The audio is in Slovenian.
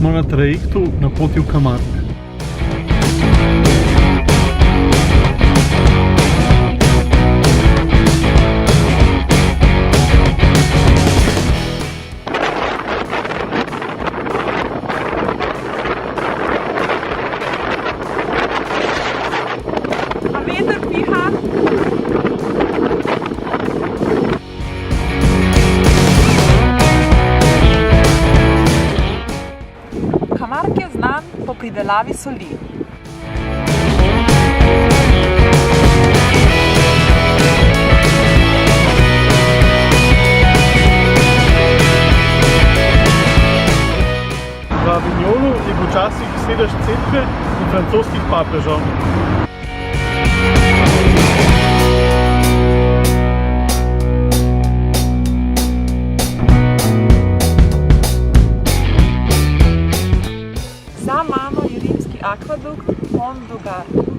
smo na trajektu na poti v Camargue. Camargue je znan po pridelavi soli. V Avignonu je bil včasih sedež cerkve in francoskih papežev. Za mano je rimski akvadukt Pont du Gard.